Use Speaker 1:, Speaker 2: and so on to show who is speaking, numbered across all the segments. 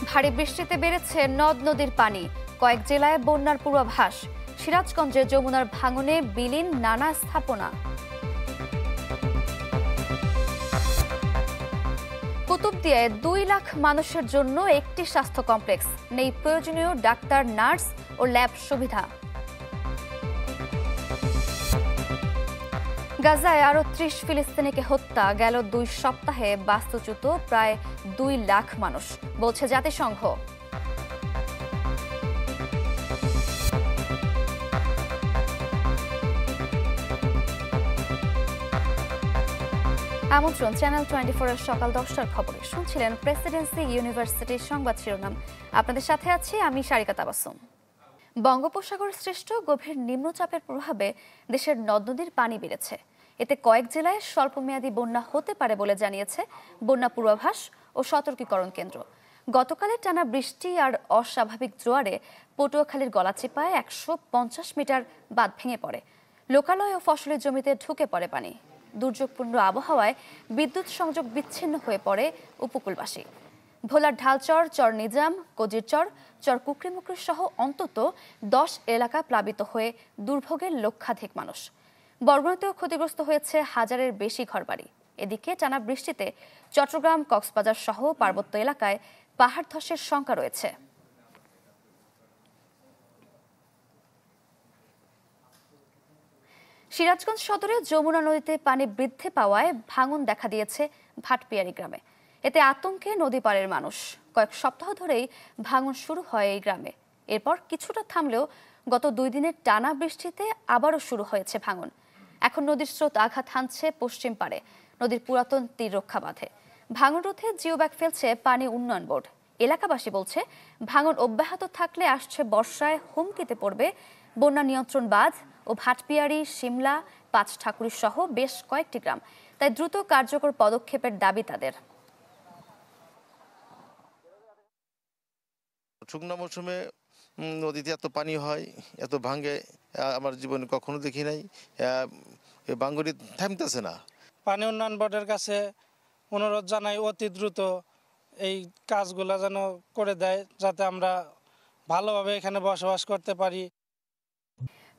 Speaker 1: ভারী বৃষ্টিতে বেড়েছে নদ নদীর পানি, কয়েক জেলায় বন্যার পূর্বাভাস। সিরাজগঞ্জে যমুনার ভাঙনে বিলীন নানা স্থাপনা। কুতুবদিয়ায় 2 লাখ মানুষের জন্য একটি স্বাস্থ্য কমপ্লেক্স, নেই প্রয়োজনীয় ডাক্তার, নার্স ও ল্যাব সুবিধা। গাজায় আরো 30 ফিলিস্তিনিকে হত্যা, গেল 2 সপ্তাহে বাস্তুচ্যুত প্রায় 2 লাখ মানুষ, বলছে জাতিসংঘ। আমন্ত্রণ চ্যানেল 24 এর সকাল 10টার খবরে। শুনছিলেন প্রেসিডেন্সি ইউনিভার্সিটির সংবাদ শিরোনাম। আপনাদের সাথে আছি আমি সারিকা তাবাসসুম। বঙ্গোপসাগর সৃষ্ট গভীর নিম্নচাপের প্রভাবে দেশের নদ নদীর পানি বেড়েছে। এতে কয়েক জেলায় স্বল্পমেয়াদী বন্যা হতে পারে বলে জানিয়েছে বন্যা পূর্বাভাস ও সতর্কীকরণ কেন্দ্র। গতকালের টানা বৃষ্টি আর অস্বাভাবিক জোয়ারে পটুয়াখালীর গলাচিপায় 150 মিটার বাঁধ ভেঙে পড়ে। লোকালয় ও ফসলের জমিতে ঢুকে পড়ে পানি। দুর্যোগপূর্ণ আবহাওয়ায় বিদ্যুৎ সংযোগ বিচ্ছিন্ন হয়ে পড়ে উপকূলবাসী। ভোলার ঢালচর, চর নিজাম, কজিরচর, চর কুকরিমুকরি সহ অন্তত 10 এলাকা প্লাবিত হয়ে দুর্ভোগের লক্ষাধিক মানুষ। বরগুনাতেও ক্ষতিগ্রস্ত হয়েছে হাজারের বেশি ঘরবাড়ি। এদিকে টানা বৃষ্টিতে চট্টগ্রাম, কক্সবাজার সহ পার্বত্য এলাকায় পাহাড় ধসের শঙ্কা রয়েছে। সিরাজগঞ্জ সদরে যমুনা নদীতে পানি বৃদ্ধি পাওয়ায় ভাঙন দেখা দিয়েছে ভাটপিয়ারি গ্রামে। এতে আতঙ্কে নদী পাড়ের মানুষ। কয়েক সপ্তাহ ধরেই ভাঙন শুরু হয় এই গ্রামে। এরপর কিছুটা থামলেও গত 2 দিনের টানা বৃষ্টিতে আবারও শুরু হয়েছে ভাঙন। এখন নদীর স্রোত আঘাত হানছে পশ্চিম পাড়ে নদীর পুরাতন তীর রক্ষা বাঁধে। ভাঙন রোধে জিওব্যাগ ফেলছে পানি উন্নয়ন বোর্ড। এলাকাবাসী বলছে, ভাঙন অব্যাহত থাকলে আসছে বর্ষায় হুমকিতে পড়বে বন্যা নিয়ন্ত্রণ বাঁধ ও ভাটপিয়ারি, সিমলা, পাঁচঠাকুরি সহ বেশ কয়েকটি গ্রাম। তাই দ্রুত কার্যকর পদক্ষেপের দাবি তাদের।
Speaker 2: শুকনো মৌসুমে নদীতে এত পানি হয়, এত ভাঙে, আমার জীবনে কখনো দেখি নাই। ভাঙনই থামতেছে না।
Speaker 3: পানি উন্নয়ন বোর্ডের কাছে অনুরোধ জানাই অতি দ্রুত এই কাজগুলো যেন করে দেয়, যাতে আমরা ভালোভাবে এখানে বসবাস করতে পারি।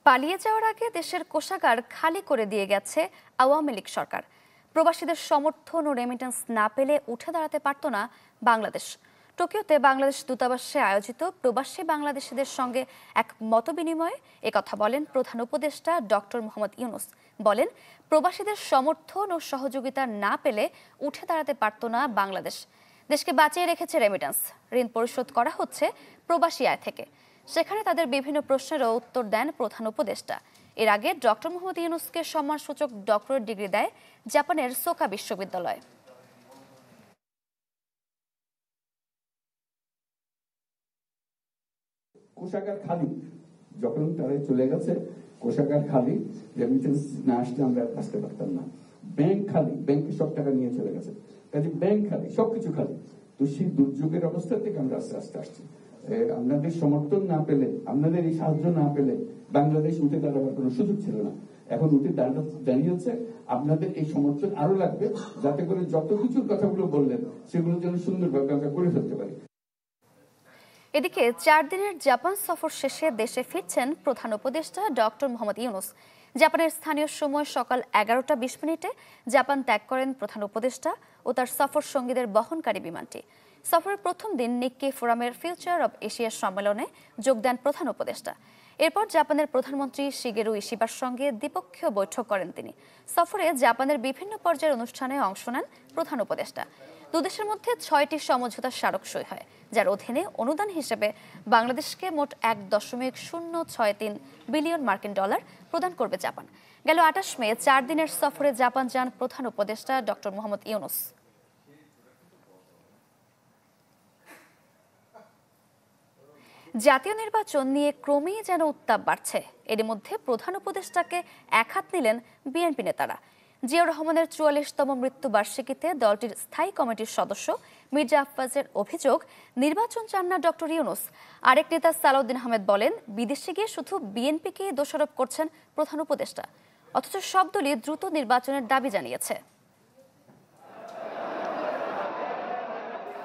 Speaker 1: পালিয়ে যাওয়ার আগে দেশের কোষাগার খালি করে দিয়ে গেছে আওয়ামী লীগ সরকার। প্রবাসীদের সমর্থন ও রেমিটেন্স না পেলে উঠে দাঁড়াতে পারত না বাংলাদেশ। টোকিওতে বাংলাদেশ দূতাবাসে আয়োজিত প্রবাসী বাংলাদেশিদের সঙ্গে এক মতবিনিময়ে একথা বলেন প্রধান উপদেষ্টা ডক্টর মোহাম্মদ ইউনূস। বলেন, প্রবাসীদের সমর্থন ও সহযোগিতা না পেলে উঠে দাঁড়াতে পারত না বাংলাদেশ। দেশকে বাঁচিয়ে রেখেছে রেমিটেন্স, ঋণ পরিশোধ করা হচ্ছে প্রবাসী আয় থেকে। সেখানে তাদের বিভিন্ন প্রশ্নেরও উত্তর দেন প্রধান উপদেষ্টা। এর আগে ডক্টর মোহাম্মদ ইউনূসকে সম্মানসূচক ডক্টরেট ডিগ্রি দেয় জাপানের সোকা বিশ্ববিদ্যালয়।
Speaker 4: কোষাগার খালি, যখন তারা চলে গেছে কোষাগার খালি, রেমিটেন্স না আসলে আমরা আসতে পারতাম না। ব্যাংক খালি, ব্যাংকে সব টাকা নিয়ে চলে গেছে, কাজে ব্যাংক খালি, সবকিছু খালি। তো সেই দুর্যোগের অবস্থা থেকে আমরা আস্তে আস্তে আসছি। আপনাদের সমর্থন না পেলে, আপনাদের এই সাহায্য না পেলে বাংলাদেশ উঠে দাঁড়াবার কোনো সুযোগ ছিল না। এখন উঠে দাঁড়িয়েছে, আপনাদের এই সমর্থন আরো লাগবে, যাতে করে যত কিছুর কথাগুলো বললেন সেগুলো যেন সুন্দরভাবে আমরা করে ফেলতে পারি।
Speaker 1: এদিকে 4 দিনের জাপান সফর শেষে দেশে ফিরছেন প্রধান উপদেষ্টা ডক্টর মোহাম্মদ ইউনূস। জাপানের স্থানীয় সময় সকাল 11টা 20 মিনিটে জাপান ত্যাগ করেন প্রধান উপদেষ্টা ও তার সফর সঙ্গীদের বহনকারী বিমানটি। সফরের প্রথম দিন নিক্কি ফোরামের ফিউচার অব এশিয়া সম্মেলনে যোগ দেন প্রধান উপদেষ্টা। এরপর জাপানের প্রধানমন্ত্রী শিগেরু ইশিবার সঙ্গে দ্বিপক্ষীয় বৈঠক করেন তিনি। সফরে জাপানের বিভিন্ন পর্যায়ের অনুষ্ঠানে অংশ নেন প্রধান উপদেষ্টা। দুদেশের মধ্যে 6টি সমঝোতা স্মারক সই হয়, যার অধীনে অনুদান হিসেবে বাংলাদেশকে মোট 1.063 বিলিয়ন মার্কিন ডলার প্রদান করবে জাপান। গেল 28 মে 4 দিনের সফরে জাপান যান প্রধান উপদেষ্টা ডক্টর মোহাম্মদ ইউনূস। জাতীয় নির্বাচন নিয়ে ক্রমেই যেন উত্তাপ বাড়ছে। এর মধ্যে প্রধান উপদেষ্টাকে একহাত নিলেন বিএনপি নেতারা। জিয়াউর রহমানের 44তম মৃত্যুবার্ষিকীতে দলটির স্থায়ী কমিটির সদস্য মির্জা আফফাজের অভিযোগ, নির্বাচন চান না ডক্টর ইউনূস। আরেক নেতা সালাউদ্দিন আহমেদ বলেন, বিদেশে গিয়ে শুধু বিএনপিকে দোষারোপ করছেন প্রধান উপদেষ্টা, অথচ সব দলই দ্রুত নির্বাচনের দাবি জানিয়েছে।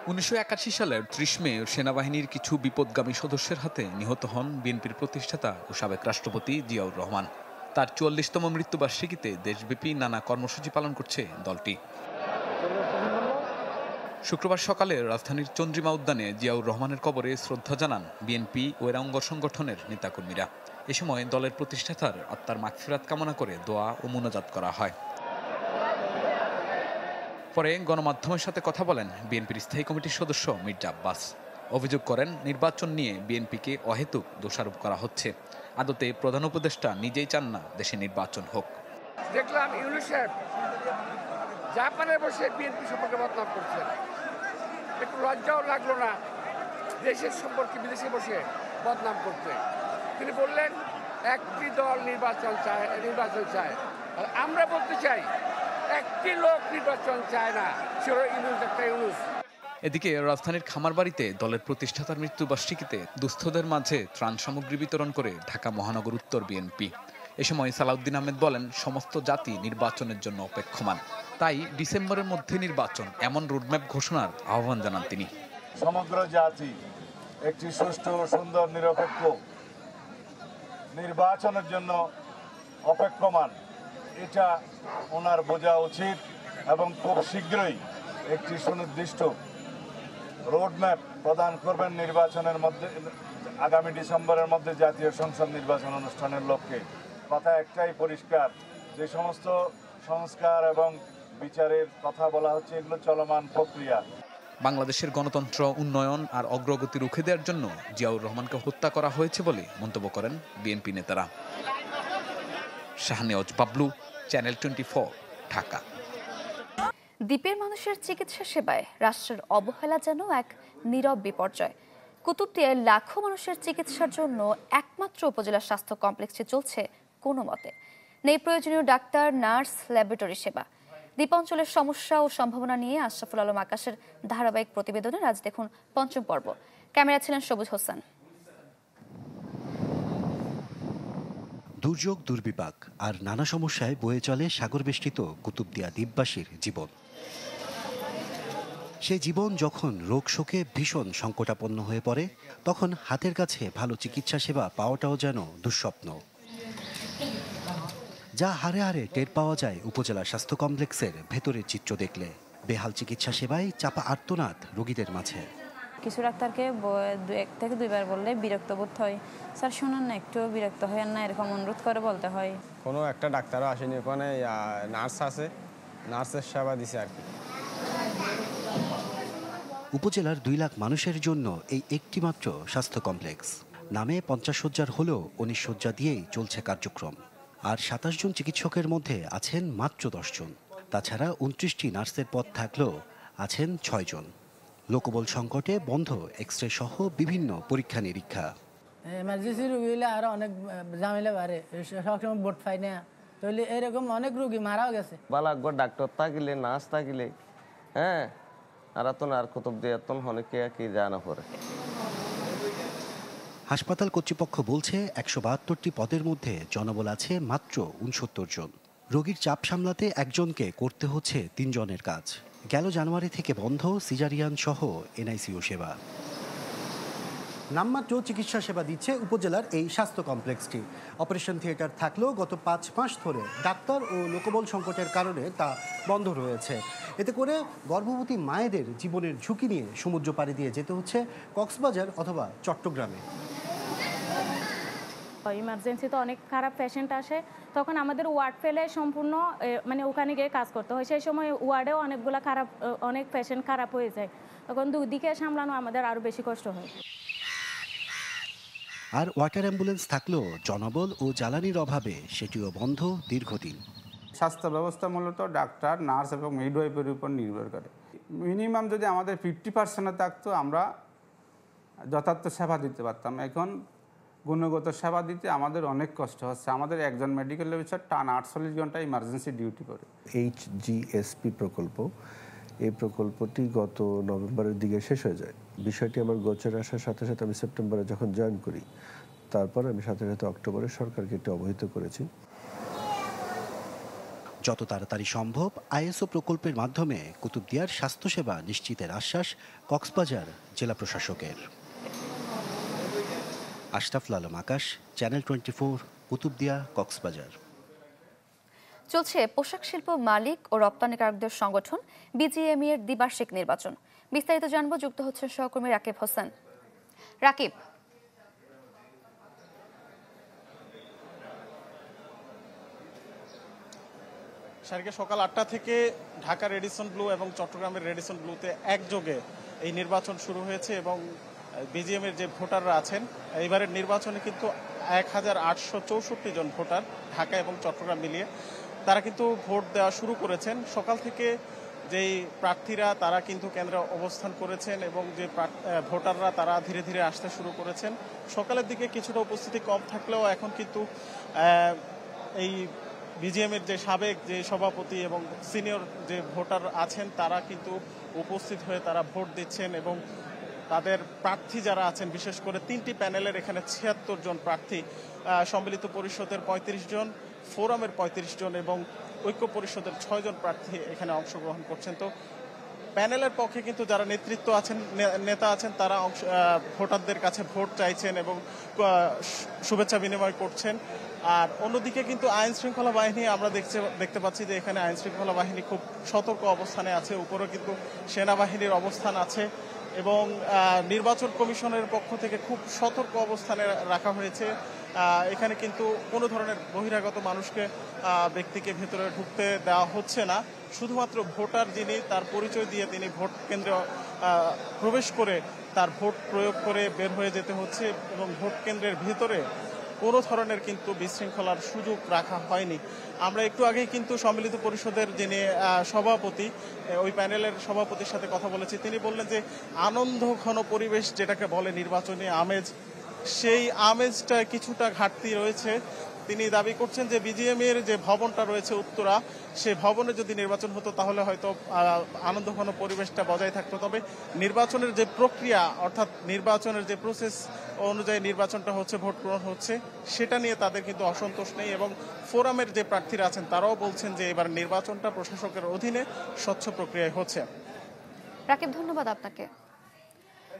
Speaker 5: 1981 সালের 30 মে সেনাবাহিনীর কিছু বিপদগামী সদস্যের হাতে নিহত হন বিএনপির প্রতিষ্ঠাতা ও সাবেক রাষ্ট্রপতি জিয়াউর রহমান। তার 44তম মৃত্যুবার্ষিকীতে দেশব্যাপী নানা কর্মসূচি পালন করছে দলটি। শুক্রবার সকালে রাজধানীর চন্দ্রিমা উদ্যানে জিয়াউর রহমানের কবরে শ্রদ্ধা জানান বিএনপি ও এর অঙ্গ সংগঠনের নেতাকর্মীরা। এ সময় দলের প্রতিষ্ঠাতার আত্মার মাগফিরাত কামনা করে দোয়া ও মুনাজাত করা হয়। পরে গণমাধ্যমের সাথে কথা বলেন বিএনপির স্থায়ী কমিটির সদস্য মির্জা আব্বাস। অভিযোগ করেন নির্বাচন নিয়ে বিএনপিকে অহেতুক দোষারোপ করা হচ্ছে। আদতে প্রধান উপদেষ্টা নিজেই চান না দেশে নির্বাচন হোক।
Speaker 6: দেখলাম ইউনূস সাহেব জাপানে বসে বিএনপি সম্পর্কে বদনাম করছেন। একটু লজ্জাও লাগলো না দেশের সম্পর্কে বিদেশে বসে বদনাম করতে। তিনি বললেন একটি দল নির্বাচন চায় আর আমরা বলতে চাই একটি লোক নির্বাচন চায় না, সে হলো ইউনূস, একটা ইউনূস।
Speaker 5: এদিকে রাজধানীর খামারবাড়িতে দলের প্রতিষ্ঠাতার মৃত্যুবার্ষিকীতে দুস্থদের মাঝে ত্রাণ সামগ্রী বিতরণ করে ঢাকা মহানগর উত্তর বিএনপি। এ সময় সালাউদ্দিন আহমেদ বলেন সমস্ত জাতি নির্বাচনের জন্য অপেক্ষমান, তাই ডিসেম্বরের মধ্যে নির্বাচন এমন রোডম্যাপ ঘোষণার আহ্বান জানান তিনি।
Speaker 7: সমগ্র জাতি একটি সুষ্ঠু সুন্দর নিরপেক্ষ নির্বাচনের জন্য অপেক্ষমান, এটা ওনার বোঝা উচিত এবং খুব শীঘ্রই একটি সুনির্দিষ্ট রোডম্যাপ প্রদান করবেন নির্বাচনের মধ্যে, আগামী ডিসেম্বরের মধ্যে জাতীয় সংসদ নির্বাচন অনুষ্ঠানের লক্ষ্যে। কথা একটাই পরিষ্কার, যে সমস্ত সংস্কার এবং বিচারের কথা বলা হচ্ছে এগুলো চলমান প্রক্রিয়া।
Speaker 5: বাংলাদেশের গণতন্ত্র, উন্নয়ন আর অগ্রগতি রুখে দেওয়ার জন্য জিয়াউর রহমানকে হত্যা করা হয়েছে বলে মন্তব্য করেন বিএনপি নেতারা। শাহনেওয়াজ বাবলু, চ্যানেল 24, ঢাকা।
Speaker 1: দ্বীপের মানুষের চিকিৎসা সেবায় রাষ্ট্রের অবহেলা যেন এক নীরব বিপর্যয়। কুতুবদিয়ায় লাখো মানুষের চিকিৎসার জন্য একমাত্র উপজেলা স্বাস্থ্য কমপ্লেক্সে চলছে কোনো মতে। নেই প্রয়োজনীয় ডাক্তার, নার্স, ল্যাবরেটরি সেবা। দ্বীপাঞ্চলের সমস্যা ও সম্ভাবনা নিয়ে আশরাফুল আলম আকাশের ধারাবাহিক প্রতিবেদনের আজ দেখুন পঞ্চম পর্ব। ক্যামেরা ছিলেন সবুজ হোসেন।
Speaker 8: দুর্যোগ, দুর্বিপাক আর নানা সমস্যায় বয়ে চলে সাগরবেষ্টিত কুতুবদিয়া দ্বীপবাসীর জীবন। সে জীবন যখন রোগ শোকে ভীষণ সংকটাপন্ন হয়ে পড়ে, তখন হাতের কাছে ভালো চিকিৎসা সেবা পাওয়াটাও যেন দুঃস্বপ্ন। যা হারে হারে টের পাওয়া যায় উপজেলা স্বাস্থ্য কমপ্লেক্সের ভেতরের চিত্র দেখলে। বেহাল চিকিৎসা সেবায় চাপা আর্তনাদ রোগীদের মাঝে।
Speaker 9: কিছু ডাক্তারকে 1 থেকে 2 বার বললে বিরক্ত বোধ হয়। স্যার শুনুন না, একটু বিরক্ত হয়েন না, এরকম অনুরোধ করে বলতে হয়।
Speaker 10: কোনো একটা ডাক্তারও আসেনি, ওখানে নার্স আছে, নার্সের সেবা দিছে আর কি।
Speaker 8: উপজেলার 2 লাখ মানুষের জন্য এই একটিমাত্র স্বাস্থ্য কমপ্লেক্স। নামে 50 শয্যার হলেও 19 শয্যা দিয়েই চলছে কার্যক্রম। আর 27 জন চিকিৎসকের মধ্যে আছেন মাত্র 10 জন। তাছাড়া 29টি নার্সের পদ থাকলেও আছেন 6 জন। লোকবল সংকটে বন্ধ এক্সরে সহ বিভিন্ন পরীক্ষা নিরীক্ষা।
Speaker 11: এমার্জেন্সি রোগী হলে আরো অনেক ঝামেলা বাড়ে, সবসময় বোট পাই না, তাহলে এরকম অনেক রোগী মারাও গেছে।
Speaker 10: বালাগর ডাক্তার থাকিলে, নার্স থাকিলে, হ্যাঁ, আর তো আর কুতুবদিয়া তো অনেকে কি জানা পড়ে।
Speaker 8: হাসপাতাল কর্তৃপক্ষ বলছে 172টি পদের মধ্যে জনবল আছে মাত্র 69 জন। রোগীর চাপ সামলাতে একজনকে করতে হচ্ছে 3 জনের কাজ। গেল জানুয়ারি থেকে বন্ধ সিজারিয়ান সহ এনআইসিইউ সেবা। নামমাত্র চিকিৎসা সেবা দিচ্ছে উপজেলার এই স্বাস্থ্য কমপ্লেক্সটি। অপারেশন থিয়েটার থাকলেও গত 5 মাস ধরে ডাক্তার ও লোকবল সংকটের কারণে তা বন্ধ রয়েছে। এতে করে গর্ভবতী মায়েদের জীবনের ঝুঁকি নিয়ে সমুদ্র পাড়ি দিয়ে যেতে হচ্ছে কক্সবাজার অথবা চট্টগ্রামে।
Speaker 9: ইমার্জেন্সিতে অনেক খারাপ পেশেন্ট আসে, তখন আমাদের ওয়ার্ড ফেলে সম্পূর্ণ মানে ওখানে গিয়ে কাজ করতে হয়। সেই সময় ওয়ার্ডেও অনেক পেশেন্ট খারাপ হয়ে যায়, তখন দুদিকে সামলানো আমাদের আরও বেশি কষ্ট হয়।
Speaker 8: আর ওয়াটার অ্যাম্বুলেন্স থাকলেও জনবল ও জ্বালানির অভাবে সেটিও বন্ধ দীর্ঘদিন।
Speaker 12: স্বাস্থ্য ব্যবস্থা মূলত ডাক্তার, নার্স এবং মিডওয়াইফের উপর নির্ভর করে। মিনিমাম যদি আমাদের 50% থাকতো আমরা যথার্থ সেবা দিতে পারতাম। এখন গুণগত সেবা দিতে আমাদের অনেক কষ্ট হচ্ছে। আমাদের একজন মেডিকেল অফিসার টানা 48 ঘন্টা ইমার্জেন্সি ডিউটি করে।
Speaker 13: HGSP প্রকল্প, এই প্রকল্পটি গত নভেম্বরের দিকে শেষ হয়ে যায়। বিষয়টি আমার গোচরে আসার সাথে সাথে আমি সেপ্টেম্বরে যখন জয়েন করি, তারপর আমি সাথে সাথে অক্টোবরে সরকারকে এটি অবহিত করেছি।
Speaker 8: যত তাড়াতাড়ি সম্ভব আইএসও প্রকল্পের মাধ্যমে কুতুবদিয়ার স্বাস্থ্যসেবা নিশ্চিতের আশ্বাস কক্সবাজার জেলা প্রশাসকের। আশরাফুল আলম আকাশ, চ্যানেল 24, কুতুবদিয়া, কক্সবাজার।
Speaker 1: চলছে পোশাক শিল্প মালিক ও রপ্তানিকারকদের সংগঠন বিজিএমই এর দ্বিবার্ষিক নির্বাচন। বিস্তারিত জানবো, যুক্ত হচ্ছেন সহকর্মী রাকিব হোসেন। রাকিব,
Speaker 14: সারিকে সকাল 8টা থেকে ঢাকা রেডিসন ব্লু এবং চট্টগ্রামের রেডিসন ব্লুতে একযোগে এই নির্বাচন শুরু হয়েছে এবং বিজিএমের যে ভোটাররা আছেন এইবারের নির্বাচনে কিন্তু 1864 জন ভোটার ঢাকা এবং চট্টগ্রাম মিলিয়ে তারা কিন্তু ভোট দেওয়া শুরু করেছেন। সকাল থেকে যেই প্রার্থীরা তারা কিন্তু কেন্দ্রে অবস্থান করেছেন এবং যে ভোটাররা তারা ধীরে ধীরে আসতে শুরু করেছেন। সকালের দিকে কিছুটা উপস্থিতি কম থাকলেও এখন কিন্তু এই বিজিএমের যে সাবেক যে সভাপতি এবং সিনিয়র যে ভোটার আছেন তারা কিন্তু উপস্থিত হয়ে তারা ভোট দিচ্ছেন এবং তাদের প্রার্থী যারা আছেন, বিশেষ করে 3টি প্যানেলের এখানে 76 জন প্রার্থী, সম্মিলিত পরিষদের 35 জন, ফোরামের 35 জন এবং ঐক্য পরিষদের 6 জন প্রার্থী এখানে অংশগ্রহণ করছেন। তো প্যানেলের পক্ষে কিন্তু যারা নেতৃত্ব আছেন, নেতা আছেন, তারা ভোটারদের কাছে ভোট চাইছেন এবং শুভেচ্ছা বিনিময় করছেন। আর অন্যদিকে কিন্তু আইন শৃঙ্খলা বাহিনী আমরা দেখতে পাচ্ছি যে এখানে আইন শৃঙ্খলা বাহিনী খুব সতর্ক অবস্থানে আছে, উপরে কিন্তু সেনাবাহিনীর অবস্থান আছে এবং নির্বাচন কমিশনের পক্ষ থেকে খুব সতর্ক অবস্থানে রাখা হয়েছে। এখানে কিন্তু কোনো ধরনের বহিরাগত ব্যক্তিকে ভেতরে ঢুকতে দেওয়া হচ্ছে না। শুধুমাত্র ভোটার যিনি তার পরিচয় দিয়ে তিনি ভোট কেন্দ্রে প্রবেশ করে তার ভোট প্রয়োগ করে বের হয়ে যেতে হচ্ছে এবং ভোট কেন্দ্রের ভেতরে কোনো ধরনের কিন্তু বিশৃঙ্খলার সুযোগ রাখা হয়নি। আমরা একটু আগেই কিন্তু সম্মিলিত পরিষদের যিনি সভাপতি, ওই প্যানেলের সভাপতির সাথে কথা বলেছি। তিনি বললেন যে আনন্দ ঘন পরিবেশ যেটাকে বলে নির্বাচনী আমেজ, সেই আমেজটা কিছুটা ঘাটতি রয়েছে। তিনি দাবি করছেন যে বিজিএমের যে ভবনটা রয়েছে উত্তরা, সেই ভবনে যদি নির্বাচন হতো তাহলে হয়তো আনন্দঘন পরিবেশটা বজায় থাকতো। তবে নির্বাচনের যে প্রক্রিয়া, অর্থাৎ নির্বাচনের যে প্রসেস অনুযায়ী নির্বাচনটা হচ্ছে, ভোট গ্রহণ হচ্ছে, সেটা নিয়ে তাদের কিন্তু অসন্তোষ নেই এবং ফোরামের যে প্রার্থীরা আছেন তারাও বলছেন যে এবার নির্বাচনটা প্রশাসকের অধীনে স্বচ্ছ প্রক্রিয়ায় হচ্ছে।
Speaker 1: রাকিব, ধন্যবাদ আপনাকে।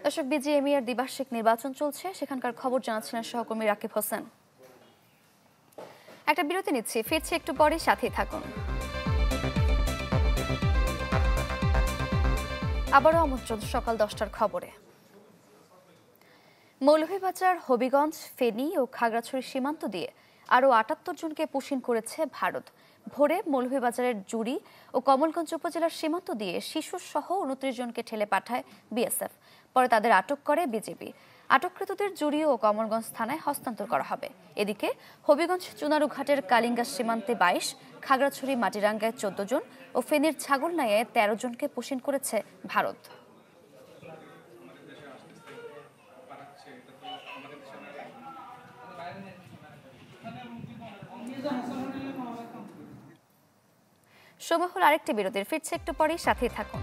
Speaker 1: দর্শক, বিজিএমই এর দ্বিবার্ষিক নির্বাচন চলছে, সেখানকার খবর জানাচ্ছিলেন সহকর্মী রাকিব হোসেন। একটা বিরতি নিচ্ছি, ফিরছি একটু পরে, সাথেই থাকুন। আবারও আমন্ত্রণ সকাল 10টার খবরে। মৌলভীবাজার, হবিগঞ্জ, ফেনী ও খাগড়াছড়ি সীমান্ত দিয়ে আরও 78 জনকে পুশিন করেছে ভারত। ভোরে মৌলভীবাজারের জুড়ি ও কমলগঞ্জ উপজেলার সীমান্ত দিয়ে শিশুসহ 29 জনকে ঠেলে পাঠায় বিএসএফ। পরে তাদের আটক করে বিজিবি। আটককৃতদের জুড়ি ও কমলগঞ্জ থানায় হস্তান্তর করা হবে। এদিকে হবিগঞ্জ চুনারুঘাটের কালিঙ্গা সীমান্তে 22, খাগড়াছড়ি মাটিরাঙ্গায় 14 জন ও ফেনীর ছাগলনাইয়ায় 13 জনকে পুশিন করেছে ভারত। সময় হল আরেকটি বিরতির, ফিরছে একটু পরেই, সাথেই থাকুন।